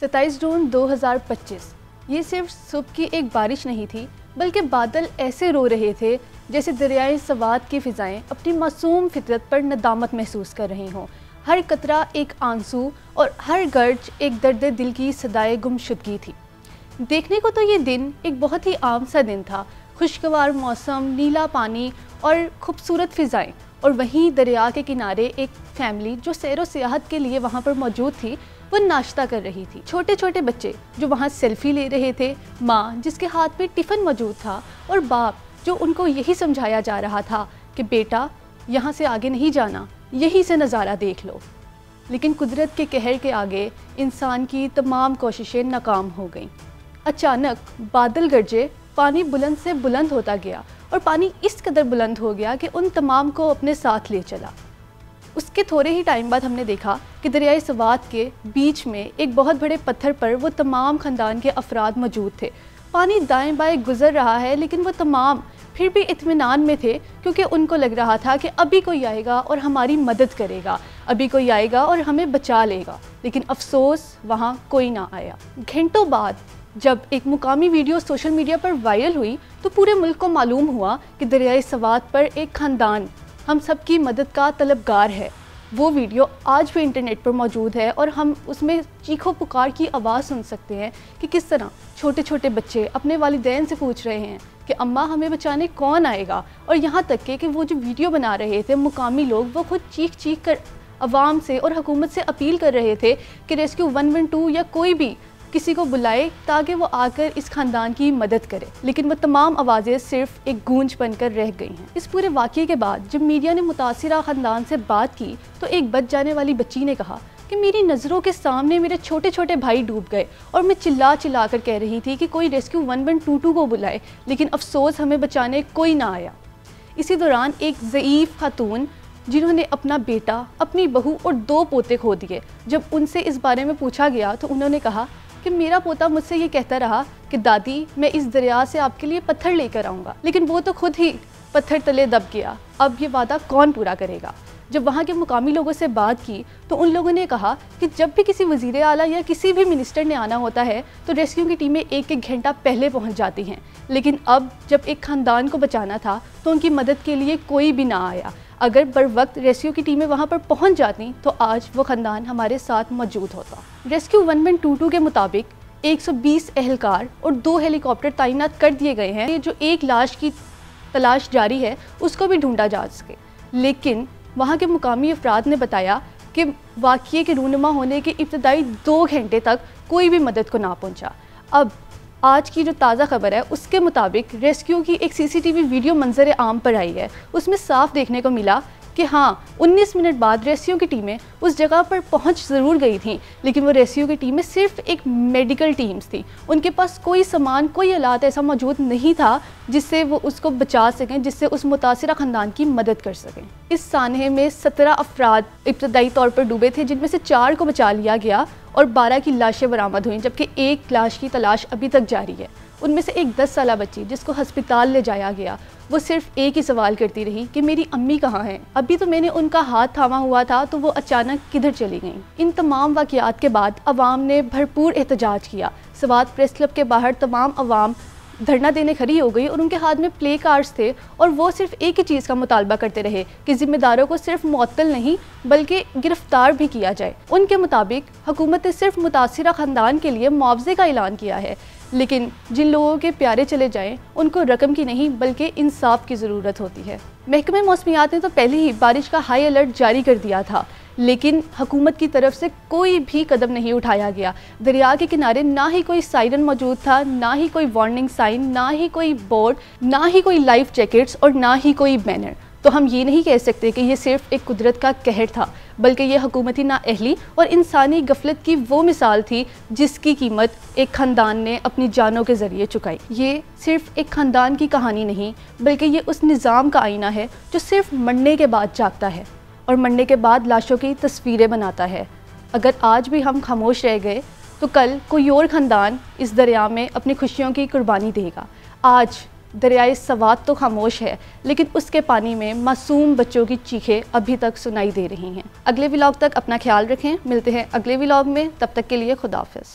27 जून 2025 ये सिर्फ सुबह की एक बारिश नहीं थी, बल्कि बादल ऐसे रो रहे थे जैसे दरियाए सवात की फ़िज़ाएं अपनी मासूम फितरत पर नदामत महसूस कर रही हों। हर कतरा एक आंसू और हर गर्ज एक दर्द दिल की सदाए गुमशुदगी थी। देखने को तो ये दिन एक बहुत ही आम सा दिन था। खुशगवार मौसम, नीला पानी और खूबसूरत फ़िज़ाएं, और वहीं दरिया के किनारे एक फैमिली जो सैरो सियाहत के लिए वहाँ पर मौजूद थी, वो नाश्ता कर रही थी। छोटे छोटे बच्चे जो वहाँ सेल्फी ले रहे थे, माँ जिसके हाथ में टिफ़िन मौजूद था, और बाप जो उनको यही समझाया जा रहा था कि बेटा यहाँ से आगे नहीं जाना, यहीं से नज़ारा देख लो। लेकिन कुदरत के कहर के आगे इंसान की तमाम कोशिशें नाकाम हो गईं। अचानक बादल गरजे, पानी बुलंद से बुलंद होता गया और पानी इस कदर बुलंद हो गया कि उन तमाम को अपने साथ ले चला। उसके थोड़े ही टाइम बाद हमने देखा कि दरियाए सवात के बीच में एक बहुत बड़े पत्थर पर वो तमाम ख़ानदान के अफराद मौजूद थे। पानी दाएं बाएं गुजर रहा है, लेकिन वो तमाम फिर भी इत्मीनान में थे, क्योंकि उनको लग रहा था कि अभी कोई आएगा और हमारी मदद करेगा, अभी कोई आएगा और हमें बचा लेगा। लेकिन अफसोस वहाँ कोई ना आया। घंटों बाद जब एक मुकामी वीडियो सोशल मीडिया पर वायरल हुई तो पूरे मुल्क को मालूम हुआ कि दरियाए सवात पर एक ख़ानदान हम सब की मदद का तलबगार है। वो वीडियो आज भी इंटरनेट पर मौजूद है और हम उसमें चीखों पुकार की आवाज़ सुन सकते हैं कि किस तरह छोटे छोटे बच्चे अपने वालिदैन से पूछ रहे हैं कि अम्मा हमें बचाने कौन आएगा। और यहाँ तक कि वो जो वीडियो बना रहे थे मुकामी लोग, वो खुद चीख चीख कर आवाम से और हुकूमत से अपील कर रहे थे कि रेस्क्यू 112 या कोई भी किसी को बुलाए ताकि वो आकर इस ख़ानदान की मदद करे। लेकिन वो तमाम आवाज़ें सिर्फ एक गूंज बनकर रह गई हैं। इस पूरे वाक़ये के बाद जब मीडिया ने मुतासिरा ख़ानदान से बात की तो एक बच जाने वाली बच्ची ने कहा कि मेरी नज़रों के सामने मेरे छोटे छोटे भाई डूब गए और मैं चिल्ला चिल्ला कर कह रही थी कि कोई रेस्क्यू 112 को बुलाए, लेकिन अफसोस हमें बचाने कोई ना आया। इसी दौरान एक ज़ईफ़ खातून जिन्होंने अपना बेटा, अपनी बहू और 2 पोते खो दिए, जब उनसे इस बारे में पूछा गया तो उन्होंने कहा कि मेरा पोता मुझसे ये कहता रहा कि दादी मैं इस दरिया से आपके लिए पत्थर लेकर आऊँगा, लेकिन वो तो खुद ही पत्थर तले दब गया। अब ये वादा कौन पूरा करेगा? जब वहाँ के मुकामी लोगों से बात की तो उन लोगों ने कहा कि जब भी किसी वज़ीर आला या किसी भी मिनिस्टर ने आना होता है तो रेस्क्यू की टीमें एक घंटा पहले पहुँच जाती हैं, लेकिन अब जब एक ख़ानदान को बचाना था तो उनकी मदद के लिए कोई भी ना आया। अगर बर वक्त रेस्क्यू की टीमें वहाँ पर पहुँच जाती तो आज वो ख़ानदान हमारे साथ मौजूद होता। रेस्क्यू 112 के मुताबिक 120 एहलकार और 2 हेलीकॉप्टर तैनात कर दिए गए हैं। ये जो एक लाश की तलाश जारी है उसको भी ढूंढा जा सके। लेकिन वहाँ के मुकामी अफराद ने बताया कि वाक़ये के रूनुमा होने के इब्तदाई 2 घंटे तक कोई भी मदद को ना पहुँचा। अब आज की जो ताज़ा खबर है उसके मुताबिक रेस्क्यू की एक सीसीटीवी वीडियो मंजर आम पर आई है। उसमें साफ देखने को मिला कि हाँ, 19 मिनट बाद रेस्क्यू की टीमें उस जगह पर पहुंच ज़रूर गई थी, लेकिन वो रेस्क्यू की टीमें सिर्फ एक मेडिकल टीम्स थी। उनके पास कोई सामान, कोई आलात ऐसा मौजूद नहीं था जिससे वो उसको बचा सकें, जिससे उस मुतासिरा ख़ानदान की मदद कर सकें। इस सानहे में 17 अफराद इब्तदाई तौर पर डूबे थे, जिनमें से 4 को बचा लिया गया और 12 की लाशें बरामद हुई, जबकि एक लाश की तलाश अभी तक जारी है। उनमें से एक 10 साला बच्ची जिसको हस्पताल ले जाया गया, वो सिर्फ एक ही सवाल करती रही कि मेरी अम्मी कहाँ हैं? अभी तो मैंने उनका हाथ थामा हुआ था तो वो अचानक किधर चली गईं? इन तमाम वाक़यात के बाद अवाम ने भरपूर एहतजाज किया। सवात प्रेस क्लब के बाहर तमाम अवाम धरना देने खड़ी हो गई और उनके हाथ में प्ले कार्ड्स थे और वो सिर्फ एक ही चीज़ का मुतालबा करते रहे कि ज़िम्मेदारों को सिर्फ मुअत्तल नहीं बल्कि गिरफ्तार भी किया जाए। उनके मुताबिक हुकूमत ने सिर्फ मुतासिरा ख़ानदान के लिए मुआवजे का ऐलान किया है, लेकिन जिन लोगों के प्यारे चले जाएं उनको रकम की नहीं बल्कि इंसाफ की ज़रूरत होती है। महकमे मौसमियात ने तो पहले ही बारिश का हाई अलर्ट जारी कर दिया था, लेकिन हुकूमत की तरफ से कोई भी कदम नहीं उठाया गया। दरिया के किनारे ना ही कोई सायरन मौजूद था, ना ही कोई वार्निंग साइन, ना ही कोई बोर्ड, ना ही कोई लाइफ जैकेट्स और ना ही कोई बैनर। तो हम ये नहीं कह सकते कि ये सिर्फ एक कुदरत का कहर था, बल्कि ये हुकूमती नाअहली और इंसानी गफलत की वो मिसाल थी जिसकी कीमत एक ख़ानदान ने अपनी जानों के ज़रिए चुकाई। ये सिर्फ एक ख़ानदान की कहानी नहीं, बल्कि ये उस निज़ाम का आईना है जो सिर्फ मरने के बाद जागता है और मरने के बाद लाशों की तस्वीरें बनाता है। अगर आज भी हम खामोश रह गए तो कल कोई और ख़ानदान इस दरिया में अपनी खुशियों की कुर्बानी देगा। आज दरियाए सवात तो खामोश है, लेकिन उसके पानी में मासूम बच्चों की चीखें अभी तक सुनाई दे रही हैं। अगले व्लॉग तक अपना ख्याल रखें। मिलते हैं अगले व्लॉग में, तब तक के लिए खुदा हाफ़िज़।